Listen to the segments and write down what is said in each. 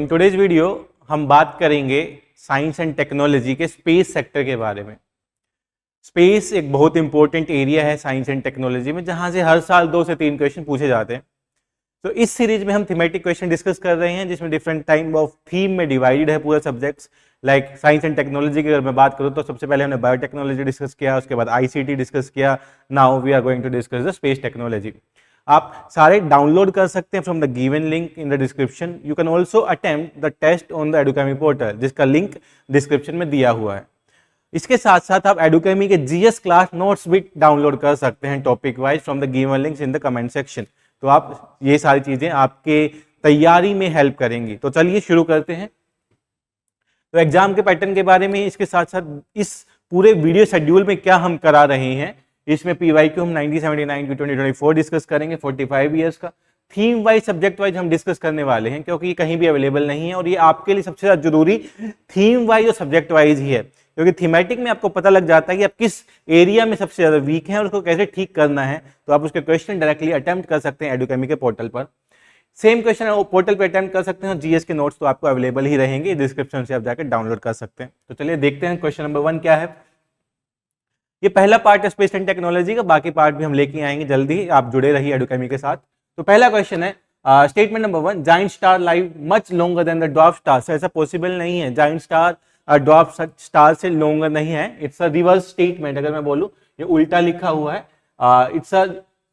In today's video हम बात करेंगे साइंस एंड टेक्नोलॉजी के स्पेस सेक्टर के बारे में। स्पेस एक बहुत इंपॉर्टेंट एरिया है साइंस एंड टेक्नोलॉजी में, जहां से हर साल 2 से 3 क्वेश्चन पूछे जाते हैं। तो इस सीरीज में हम थीमेटिक क्वेश्चन डिस्कस कर रहे हैं, जिसमें डिफरेंट टाइप ऑफ थीम में डिवाइडेड है पूरा subjects. Like science and technology की अगर मैं बात करूं तो सबसे पहले हमने बायोटेक्नोलॉजी डिस्कस किया, उसके बाद आईसीटी डिस्कस किया। Now we are going to discuss the space technology. आप सारे डाउनलोड कर सकते हैं from the given link in the description. You can also attempt the test on the Edukemy portal, जिसका लिंक डिस्क्रिप्शन में दिया हुआ है। इसके साथ साथ आप एडुकेमी के जीएस क्लास नोट्स भी डाउनलोड कर सकते हैं topic wise from the given links in the comment section. तो आप ये सारी चीजें आपके तैयारी में हेल्प करेंगी। तो चलिए शुरू करते हैं। तो एग्जाम के पैटर्न के बारे में, इसके साथ साथ इस पूरे वीडियो शेड्यूल में क्या हम करा रहे हैं, इसमें पीवाईक्यू हम 1979 की 2024 डिस्कस करेंगे 45 इयर्स का। थीम वाइज सब्जेक्ट वाइज हम डिस्कस करने वाले हैं, क्योंकि ये कहीं भी अवेलेबल नहीं है और ये आपके लिए सबसे ज्यादा जरूरी थीम वाइज और सब्जेक्ट वाइज ही है, क्योंकि थीमेटिक में आपको पता लग जाता है कि आप किस एरिया में सबसे ज्यादा वीक हैं और उसको कैसे ठीक करना है। तो आप उसके क्वेश्चन डायरेक्टली अटेम्प्ट कर सकते हैं एडुकेमी के पोर्टल पर। सेम क्वेश्चन है वो पोर्टल पे अटेम्प्ट कर सकते हैं और जीएस के नोट्स तो आपको अवेलेबल ही रहेंगे, डिस्क्रिप्शन से आप जाकर डाउनलोड कर सकते हैं। तो चलिए देखते हैं क्वेश्चन नंबर 1 क्या है। ये पहला पार्ट है स्पेस एंड टेक्नोलॉजी का, बाकी पार्ट भी हम लेके आएंगे जल्दी, आप जुड़े रहिए एडुकेमी के साथ। तो पहला क्वेश्चन है statement number 1, giant star live much longer than the dwarf star. ऐसा पॉसिबल नहीं है, जाइंट स्टार ड्वार्फ स्टार से लॉन्गर नहीं है। It's a reverse statement. अगर मैं बोलूं ये उल्टा लिखा हुआ है, it's a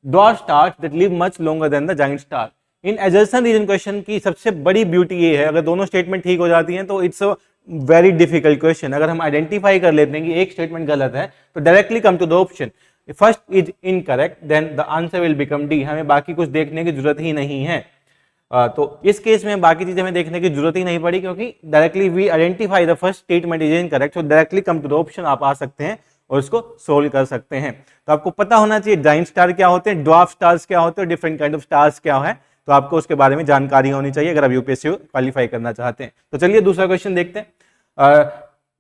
dwarf star that live much longer than the giant star. In adjacent reason question की सबसे बड़ी ब्यूटी ये है, अगर दोनों स्टेटमेंट ठीक हो जाती हैं तो it's a very difficult question. अगर हम आइडेंटिफाई कर लेते हैं कि एक स्टेटमेंट गलत है तो directly come to the option first is incorrect, then the answer will become D. हमें बाकी कुछ देखने की जरूरत ही नहीं है। तो इस केस में बाकी चीजें हमें देखने की जरूरत ही नहीं पड़ी, क्योंकि directly we identify the first statement is incorrect. So directly come to the option आप आ सकते हैं और उसको सोल्व कर सकते हैं। तो आपको पता होना चाहिए जाइंट स्टार क्या होते हैं, ड्वार्फ स्टार्स क्या होते हैं, डिफरेंट काइंड ऑफ स्टार्स क्या है। तो आपको उसके बारे में जानकारी होनी चाहिए अगर आप यूपीएससी क्वालिफाई करना चाहते हैं। तो चलिए दूसरा क्वेश्चन देखते हैं।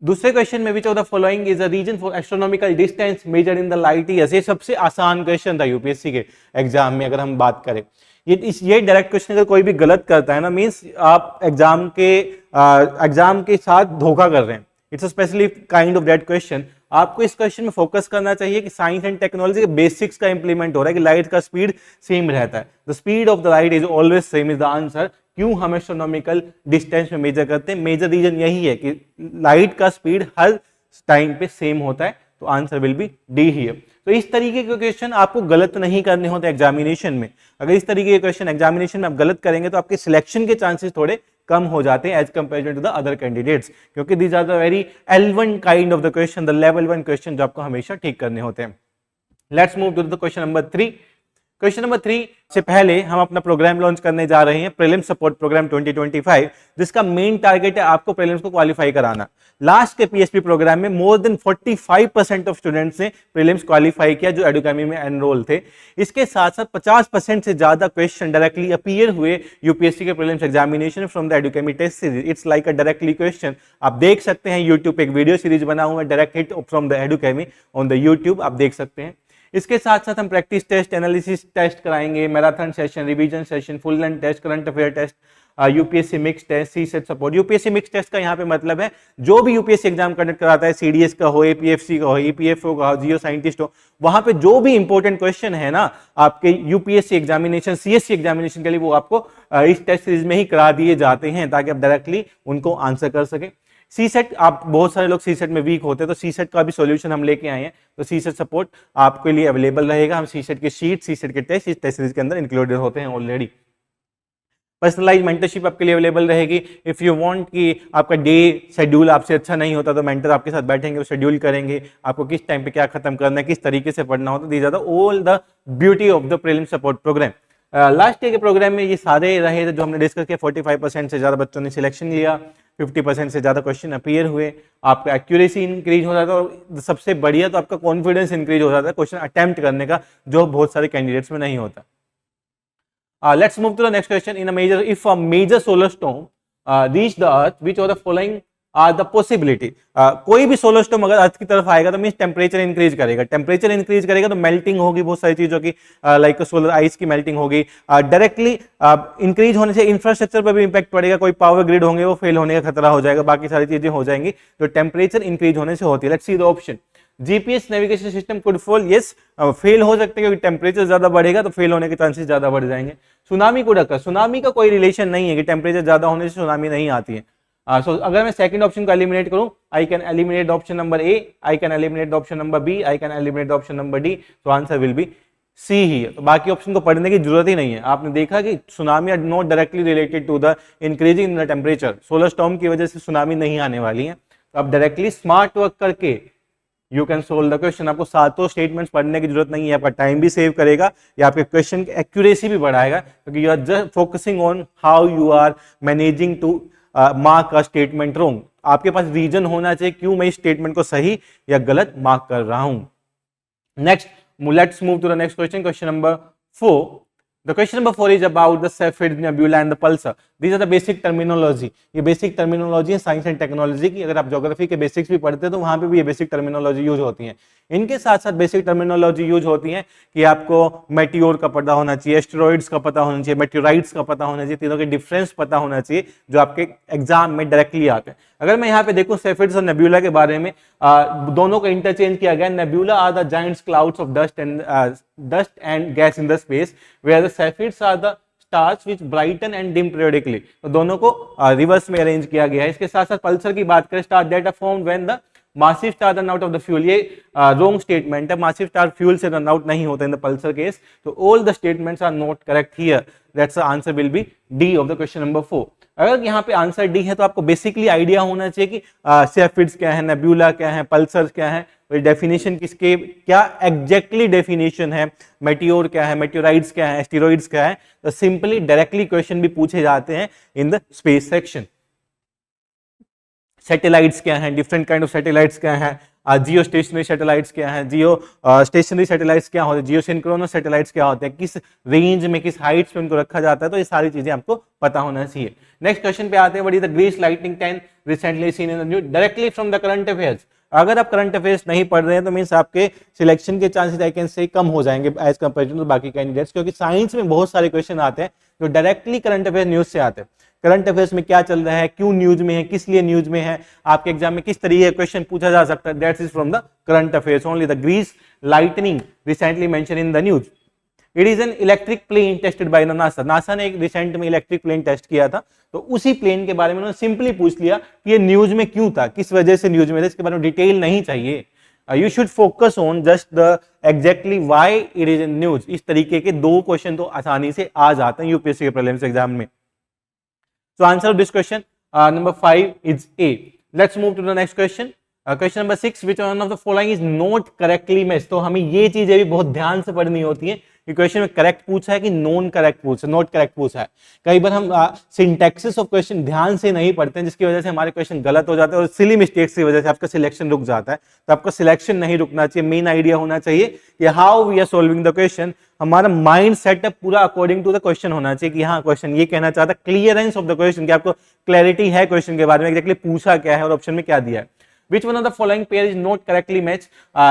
दूसरे क्वेश्चन में which of the following is a reason for astronomical distance measured in the light years. ये सबसे आसान क्वेश्चन था यूपीएससी के एग्जाम में। अगर हम बात करें ये डायरेक्ट क्वेश्चन अगर कोई भी गलत करता है ना, मींस आप एग्जाम के साथ धोखा कर रहे हैं। It's a specially kind of that question. आपको इस क्वेश्चन में फोकस करना चाहिए कि साइंस एंड टेक्नोलॉजी के बेसिक्स का इंप्लीमेंट हो रहा है, कि लाइट का स्पीड सेम रहता है। The speed of the light is always same is the answer. क्यों हम एस्ट्रोनॉमिकल डिस्टेंस में मेजर करते हैं? मेजर रीजन यही है कि लाइट का स्पीड हर टाइम पे सेम होता है। तो answer will be D here. तो इस तरीके के क्वेश्चन आपको गलत नहीं करने होते एग्जामिनेशन में। अगर इस तरीके के क्वेश्चन एग्जामिनेशन में आप गलत करेंगे तो आपके सिलेक्शन के चांसेस थोड़े कम हो जाते हैं as compare to the other candidates, क्योंकि these are the very L1 kind of the question, the level 1 question जो आपको हमेशा ठीक करने होते हैं। Let's move to the question number 3। Question number 3 से पहले हम अपना प्रोग्राम लॉन्च करने जा रहे हैं, प्रीलिम्स सपोर्ट प्रोग्राम 2025, जिसका मेन टारगेट है आपको प्रीलिम्स को क्वालिफाई कराना। लास्ट के पीएसपी प्रोग्राम में मोर देन 45% ऑफ स्टूडेंट्स ने प्रीलिम्स क्वालिफाई किया जो एडुकेमी में एनरोल थे। इसके साथ साथ 50% से ज्यादा क्वेश्चन डायरेक्टली अपीयर हुए यूपीएससी के prelims examination from the Edukemy test series. It's like a directly question. आप देख सकते हैं यूट्यूब पे एक वीडियो सीरीज बना हुआ है, direct hit from the Edukemy on the YouTube, आप देख सकते हैं। इसके साथ साथ हम प्रैक्टिस टेस्ट, एनालिसिस टेस्ट कराएंगे, marathon session, revision session, full length test, current affair test, UPSC mix test, CSAT support. UPSC mix test का यहाँ पे मतलब है जो भी यूपीएससी एग्जाम कंडक्ट कराता है, सीडीएस का हो, एपीएफसी का हो, ईपीएफओ का हो, जियो साइंटिस्ट हो, वहां पे जो भी इंपॉर्टेंट क्वेश्चन है ना आपके यूपीएससी एग्जामिनेशन, सीएससी एग्जामिनेशन के लिए, वो आपको इस टेस्ट सीरीज में ही करा दिए जाते हैं ताकि आप डायरेक्टली उनको आंसर कर सकें। सीसेट, आप बहुत सारे लोग सीसेट में वीक होते हैं, तो सीसेट का भी सॉल्यूशन हम लेके आए हैं। तो सीसेट सपोर्ट आपके लिए अवेलेबल रहेगा। हम सीसेट के शीट, सीसेट के टेस्ट इस टेस्ट सीरीज के अंदर इंक्लूडेड होते हैं ऑलरेडी। पर्सनलाइज मेंटरशिप आपके लिए अवेलेबल रहेगी। इफ यू वांट कि आपका डे शेड्यूल आपसे अच्छा नहीं होता तो मेंटर आपके साथ बैठेंगे, वो शेड्यूल करेंगे, आपको किस टाइम पे क्या खत्म करना है, किस तरीके से पढ़ना होता है। These are the all the beauty of the prelim support program. Last year के प्रोग्राम में ये सारे रहे थे जो हमने डिस्कस किया। 45% से ज्यादा बच्चों ने सिलेक्शन लिया, 50% से ज्यादा क्वेश्चन अपीयर हुए, आपका एक्यूरेसी इंक्रीज हो जाता है और सबसे बढ़िया तो आपका कॉन्फिडेंस इंक्रीज हो जाता है क्वेश्चन अटेम्प्ट करने का, जो बहुत सारे कैंडिडेट्स में नहीं होता। Let's move to the next question. In a major, if a major solar storm reached the Earth, which of the following are the possibility. कोई भी सोलर स्टॉर्म अगर अर्थ की तरफ आएगा तो मींस टेम्परेचर इंक्रीज करेगा, टेम्परेचर इंक्रीज करेगा तो मेल्टिंग होगी बहुत सारी चीजों की, लाइक सोलर आइस की मेल्टिंग होगी। डायरेक्टली इंक्रीज होने से इंफ्रास्ट्रक्चर पर भी इंपैक्ट पड़ेगा, कोई पावर ग्रिड होंगे वो फेल होने का खतरा हो जाएगा, बाकी सारी चीजें हो जाएंगी जो टेम्परेचर इंक्रीज होने से होती है। Let's see the option. GPS navigation system could fall, yes fail हो सकते हैं क्योंकि टेम्परेचर ज्यादा बढ़ेगा तो फेल होने के चांसेस ज्यादा बढ़ जाएंगे। सुनामी कुड अकर, सुनामी का कोई रिलेशन नहीं है कि टेम्परेचर ज्यादा होने से सुनामी नहीं आती है। सो अगर मैं सेकंड ऑप्शन को एलिमिनेट करूं, I can eliminate option number A, I can eliminate option number B, I can eliminate option number D, तो आंसर विल बी सी ही है। तो बाकी ऑप्शन को पढ़ने की जरूरत ही नहीं है। आपने देखा कि tsunami are not directly related to the increasing in the temperature, solar storm की वजह से सुनामी नहीं आने वाली है। तो आप डायरेक्टली स्मार्ट वर्क करके you can solve the question. आपको सातों स्टेटमेंट्स पढ़ने की जरूरत नहीं है, आपका टाइम भी सेव करेगा या आपके क्वेश्चन की एक्यूरेसी भी बढ़ाएगा, क्योंकि you are just focusing on how you are managing to mark a statement wrong. आपके पास रीजन होना चाहिए क्यों मैं इस स्टेटमेंट को सही या गलत मार्क कर रहा हूं। Next, let's move to the next question, question number 4. The question number 4 is about the Cepheid, nebula and the pulsar. These are the basic terminology. ये बेसिक टर्मिनोलॉजी है साइंस एंड टेक्नोलॉजी की। अगर आप geography के basics भी पढ़ते हैं तो वहां पे भी ये बेसिक टर्मिनोलॉजी यूज होती है। इनके साथ साथ बेसिक टर्मिनोलॉजी यूज होती है कि आपको मेटियोर का पता होना चाहिए, एस्टेरॉइड्स का पता होना चाहिए, मेटियोराइट्स का पता होना चाहिए, तीनों के डिफरेंस पता होना चाहिए जो आपके एग्जाम में डायरेक्टली आते हैं। अगर मैं यहाँ पे देखूं सेफिड्स और नेब्यूला के बारे में, दोनों को इंटरचेंज किया गया। Nebula are the giants clouds of dust and gas in the space, where the Cepheids are the stars which brighten and dim periodically. तो दोनों को रिवर्स में अरेंज किया गया है। इसके साथ साथ पल्सर की बात करें, star that are formed when the massive star run out of the fuel, ये रॉन्ग स्टेटमेंट है। मासिव स्टार फ्यूल से रन आउट नहीं होता इन द पल्सर केस, तो all the statements are not correct here. That's the answer will be D of the question number 4। अगर यहाँ पे answer D है तो आपको बेसिकली आइडिया होना चाहिए कि सेफिड्स क्या है, नेब्यूला क्या है, पल्सर्स क्या है, डेफिनेशन किसके क्या एग्जैक्टली डेफिनेशन है, मेटियोर क्या है, मेटियोराइड्स क्या है, एस्टेरॉइड्स क्या है। तो सिंपली डायरेक्टली क्वेश्चन भी पूछे जाते हैं in the space section. Satellites क्या हैं, डिफरेंट काइंड ऑफ सैटेलाइट्स क्या हैं, जियो स्टेशनरी सैटेलाइट्स क्या हैं, जियो स्टेशनरी सैटेलाइट्स क्या होते हैं, जियो सिंक्रोनस सैटेलाइट्स क्या होते हैं, किस रेंज में किस हाइट्स पे उनको रखा जाता है, तो ये सारी चीजें आपको पता होना चाहिए। नेक्स्ट क्वेश्चन पे आते हैं, what is the grease lightning 10 recently seen in the news, directly from the current affairs. अगर आप करंट अफेयर्स नहीं पढ़ रहे हैं तो मीन्स आपके सिलेक्शन के चांसेस आई कैन से कम हो जाएंगे एज कंपेयर टू बाकी कैंडिडेट्स, क्योंकि साइंस में बहुत सारे क्वेश्चन आते हैं जो डायरेक्टली करंट अफेयर न्यूज से आते हैं। करंट अफेयर्स में क्या चल रहा है, क्यों न्यूज में है, किस लिए न्यूज में है, आपके एग्जाम में किस तरीके का क्वेश्चन पूछा जा सकता है, that's is from the current affairs only. The grease lightning recently mention in the news, it is an electric plane tested by the NASA. NASA ने एक रिसेंट में इलेक्ट्रिक प्लेन टेस्ट किया था, तो उसी प्लेन के बारे में उन्होंने सिंपली पूछ लिया कि ये न्यूज में क्यों था, किस वजह से न्यूज में था, इसके बारे में डिटेल नहीं चाहिए। You should focus on just the exactly why it is in news. इस तरीके के दो क्वेश्चन तो आसानी से आ जाते हैं यूपीएससी के प्रीलिम्स एग्जाम में। So answer of this question number 5 is A. Let's move to the next question. Question number 6, which one of the following is not correctly matched? तो हमें ये चीजें भी बहुत ध्यान से पढ़नी होती है कि क्वेश्चन में करेक्ट पूछा है कि नॉन करेक्ट पूछा, नॉट करेक्ट पूछा है। कई बार हम सिंटैक्सिस ऑफ क्वेश्चन ध्यान से नहीं पढ़ते हैं, जिसकी वजह से हमारे क्वेश्चन गलत हो जाते हैं और सिली मिस्टेक्स की वजह से आपका सिलेक्शन रुक जाता है। तो आपका सिलेक्शन नहीं रुकना चाहिए, मेन आइडिया होना चाहिए कि how we are solving the question. हमारा माइंड सेटअप पूरा अकॉर्डिंग टू द क्वेश्चन होना चाहिए कि हाँ क्वेश्चन ये कहना चाहता है, क्लियरेंस ऑफ द क्वेश्चन, कि आपको क्लैरिटी है क्वेश्चन के बारे में, एक्जेक्टली पूछा क्या है और ऑप्शन में क्या दिया है। Which one of the following pair is not correctly matched?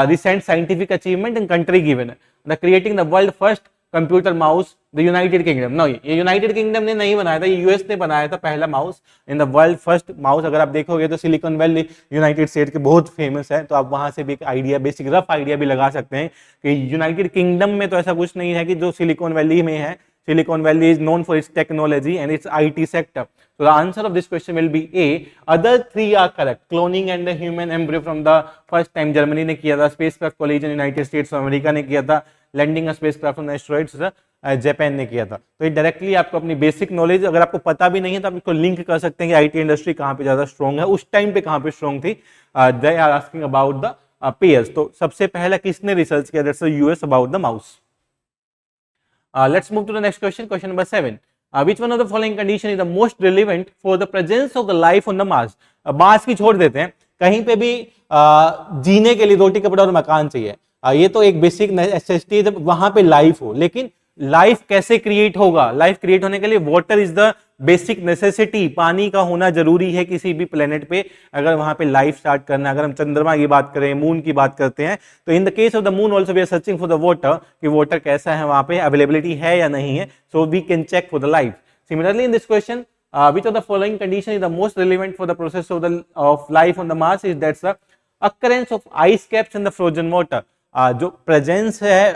Recent scientific achievement and country given. The creating the world first computer mouse, the United Kingdom. No, ये यूनाइटेड किंगडम ने नहीं बनाया था, ये यूएस ने बनाया था पहला mouse. In the world first mouse अगर आप देखोगे तो सिलिकॉन वैली यूनाइटेड स्टेट के बहुत फेमस है, तो आप वहां से भी एक आइडिया, बेसिक रफ आइडिया भी लगा सकते हैं कि यूनाइटेड किंगडम में तो ऐसा कुछ नहीं है कि जो सिलिकॉन वैली में है। Silicon Valley is known for its technology and its IT sector. So the answer of this question will be A. Other three are correct. Cloning and the human embryo from the first time Germany ने किया था, spacecraft collision United States of America ने किया था, landing a spacecraft on asteroids Japan ने किया था। तो ये डायरेक्टली आपको अपनी बेसिक नॉलेज, अगर आपको पता भी नहीं है तो आप इसको लिंक कर सकते हैं कि आईटी इंडस्ट्री कहाँ पे ज्यादा स्ट्रॉन्ग है, उस टाइम पे कहाँ पे स्ट्रॉन्ग थी। They are asking about the pairs. तो सबसे पहला किसने रिसर्च किया, that's US, about the mouse. Let's move to the next question, question number 7. Which one of the following condition is the most relevant for the presence of the life on the Mars? Mars की छोड़ देते हैं, कहीं पे भी जीने के लिए रोटी कपड़ा और मकान चाहिए, ये तो एक बेसिक नेसेसिटी है जब वहां पे लाइफ हो। लेकिन लाइफ कैसे क्रिएट होगा, लाइफ क्रिएट होने के लिए water is the basic necessity, पानी का होना जरूरी है किसी भी प्लेनेट पे अगर वहां पे लाइफ स्टार्ट करना है। अगर हम चंद्रमा की बात करें, मून की बात करते हैं, तो in the case of the moon also we are searching for the water, कि वाटर कैसा है वहां पे, अवेलेबिलिटी है या नहीं है, so we can check for the life. Similarly in this question, which of the following condition is the most relevant for the process of life on the Mars? Is that's the occurrence of ice caps in the frozen water. जो presence है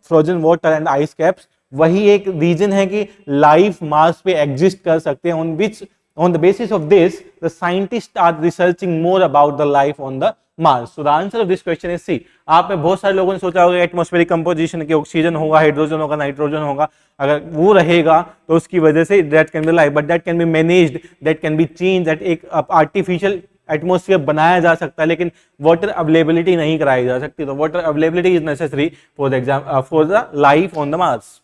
frozen water and ice caps, वही एक reason है कि life Mars पे exist कर सकते हैं। on the basis of this the scientists are researching more about the life on the Mars. So the answer of this question is C. आप में बहुत सारे लोगों ने सोचा होगा एटमॉस्फेरिक कंपोजिशन की ऑक्सीजन होगा, हाइड्रोजन होगा, नाइट्रोजन होगा, अगर वो रहेगा तो उसकी वजह say that can be life, but that can be managed, that can be change, that एक आर्टिफिशियल एटमॉस्फेयर बनाया जा सकता है, लेकिन वाटर अवेलेबिलिटी नहीं कराई जा सकती। तो water availability is necessary for the exam for the life on the Mars.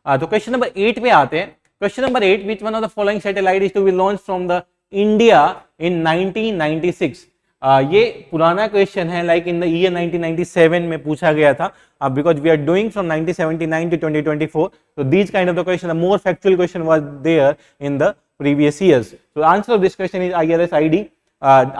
तो क्वेश्चन नंबर 8 पे आते हैं। Question number 8, which one of the following satellite is to be launched from the India in 1996? ये पुराना question है, like in the year 1997 में पूछा गया था, because we are doing from 1979 to 2024, so these kind of the question, the more factual question was there in the previous years. So the answer of this question is IRS-ID.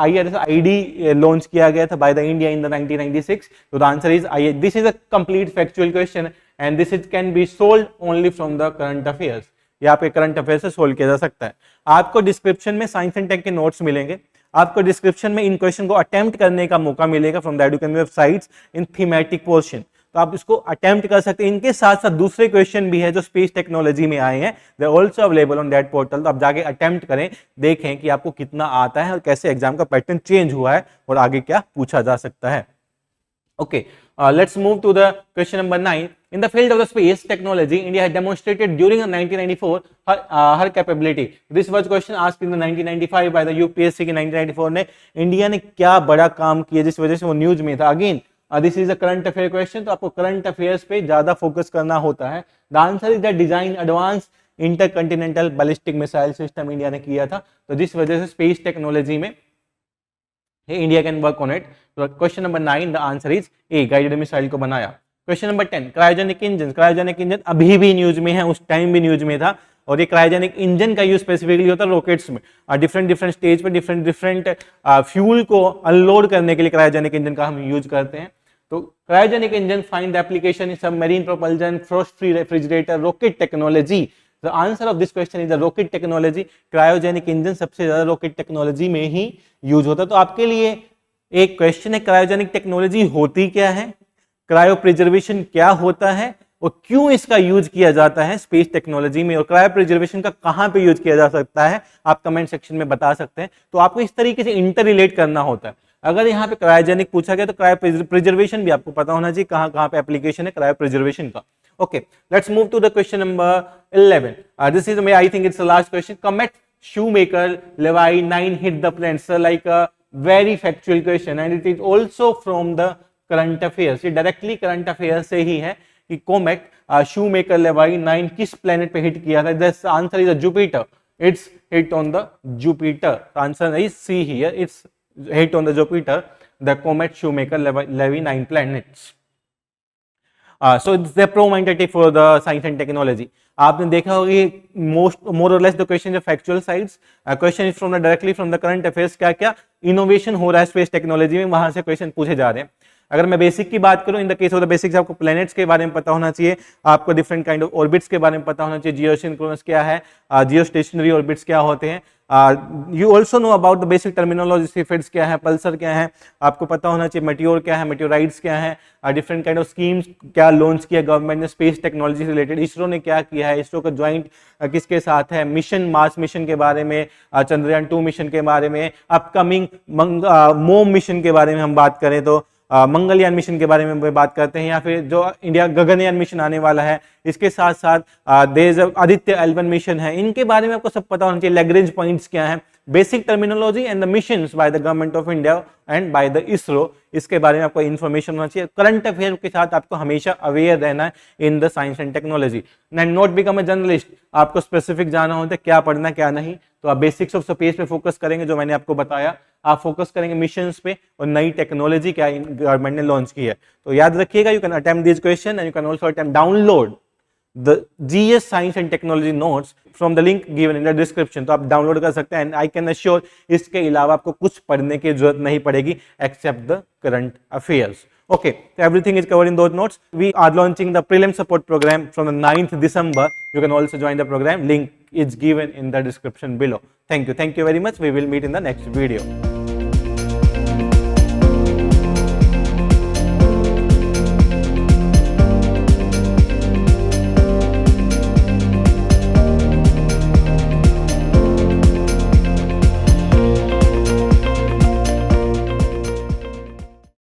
IRS-ID launch किया गया था by the India in the 1996. So the answer is this is a complete factual question and this is can be solved only from the current affairs. ये आपके current affair से solve किया जा सकता है। आपको डिस्क्रिप्शन में साइंस एंड टेक के नोट्स मिलेंगे, आपको डिस्क्रिप्शन में इन क्वेश्चन को अटेम्प्ट करने का मौका मिलेगा from the education websites in thematic portion, तो आप इसको अटेम्प्ट कर सकते हैं। इनके साथ साथ दूसरे क्वेश्चन भी है जो स्पेस टेक्नोलॉजी में आए हैं, they also available on that portal, तो आप जाके अटेम्प्ट करें, देखें कि आपको कितना आता है और कैसे एग्जाम का पैटर्न चेंज हुआ है और आगे क्या पूछा जा सकता है। Okay, let's move to the question number 9. In the field of the space technology, India had demonstrated during 1994 her capability. This was question asked in the 1995 by the UPSC के 1994 ने इंडिया ने क्या बड़ा काम किया जिस वजह से वो न्यूज में था। Again this is a current affair question, तो आपको करंट अफेयर्स पे ज्यादा फोकस करना होता है। The answer is the design advance intercontinental ballistic missile system India ने किया था, तो जिस वजह से स्पेस टेक्नोलॉजी में India can work on it. तो question number 9 the answer is A, guided missile को बनाया। Question number 10, cryogenic engine. Cryogenic engine अभी भी न्यूज में है, उस टाइम भी न्यूज में था, और ये क्रायोजेनिक इंजन का यूज स्पेसिफिकली होता है रॉकेट्स में, डिफरेंट स्टेज पे डिफरेंट फ्यूल को अनलोड करने के लिए क्रायोजेनिक इंजन का हम यूज करते हैं। तो cryogenic engine find the application in submarine propulsion, frost free refrigerator, rocket technology. The answer of this question is the rocket technology. Cryogenic engine सबसे ज्यादा रॉकेट टेक्नोलॉजी में ही यूज होता है। तो आपके लिए एक क्वेश्चन है, क्रायोजेनिक टेक्नोलॉजी होती क्या है, क्रायो प्रिजर्वेशन क्या होता है और क्यों इसका यूज किया जाता है स्पेस टेक्नोलॉजी में, और क्रायो प्रिजर्वेशन का कहां पे यूज किया जा सकता है, आप कमेंट सेक्शन में बता सकते हैं। तो आपको इस तरीके से इंटर रिलेट करना होता है। अगर यहाँ पे क्रायोजेनिक पूछा गया तो क्रायो प्रिजर्वेशन भी आपको पता होना चाहिए कहां कहां पे एप्लीकेशन है क्रायो प्रिजर्वेशन का। Okay, let's move to the question number 11. This is, I think it's the last question. Comet Shoemaker Levy 9 hit the planet. So like a very factual question and it is also from the current affairs. ये directly current affairs से ही है कि comet Shoemaker Levy 9 किस planet पे hit किया था। The answer is a Jupiter. It's hit on the Jupiter. The answer is C here. It's hit on the Jupiter. The comet Shoemaker Levy 9 planets. So it's the pro-magnetic for the science and technology. आपने देखा होगा more or less the question of factual sides. Question is from directly from the current affairs. क्या क्या innovation हो रहा है space technology में, वहां से क्वेश्चन पूछे जा रहे हैं। अगर मैं बेसिक की बात करूं, इन the case of the basics आपको प्लैनेट्स के बारे में पता होना चाहिए, आपको डिफरेंट काइंड ऑफ ऑर्बिट्स के बारे में पता होना चाहिए, जियोसिंक्रोनस क्या है, जियोस्टेशनरी ऑर्बिट्स क्या होते हैं, you also know about the basic terminology, Cepheids क्या है, पल्सर क्या है, आपको पता होना चाहिए मेटियोर क्या है, मेटियोराइड्स क्या है, डिफरेंट काइंड ऑफ स्कीम्स क्या लॉन्च किया गवर्नमेंट ने स्पेस टेक्नोलॉजी से रिलेटेड, इसरो ने क्या किया है, इसरो का ज्वाइंट किसके साथ है, मिशन मार्स मिशन के बारे में, चंद्रयान 2 मिशन के बारे में, अपकमिंग मोम मिशन के बारे में हम बात करें तो मंगलयान मिशन के बारे में बात करते हैं, या फिर जो इंडिया गगनयान मिशन आने वाला है, इसके साथ साथ देश आदित्य L1 मिशन है, इनके बारे में आपको सब पता होना चाहिए। लैग्रेंज पॉइंट्स क्या है, basic terminology and the missions by the government of India and by the ISRO, इसके बारे में आपको इन्फॉर्मेशन होना चाहिए। करंट अफेयर के साथ आपको हमेशा अवेयर रहना है in the science and technology. Not become a journalist, आपको स्पेसिफिक जाना होता है क्या पढ़ना क्या नहीं, तो आप बेसिक्स ऑफ स्पेस पे फोकस करेंगे जो मैंने आपको बताया, आप फोकस करेंगे मिशंस पे और नई टेक्नोलॉजी क्या गवर्नमेंट ने लॉन्च की है। तो याद रखिएगा, you can attempt this question and you can also attempt download the GS Science and Technology notes from the link given in the description। तो आप डाउनलोड कर सकते हैं एंड आई कैन अश्योर इसके अलावा आपको कुछ पढ़ने की जरूरत नहीं पड़ेगी except the current affairs. Okay, so everything is covered in those notes. We are launching the prelim support program from the 9th December. You can also join the program. Link is given in the description below. Thank you very much. We will meet in the next video.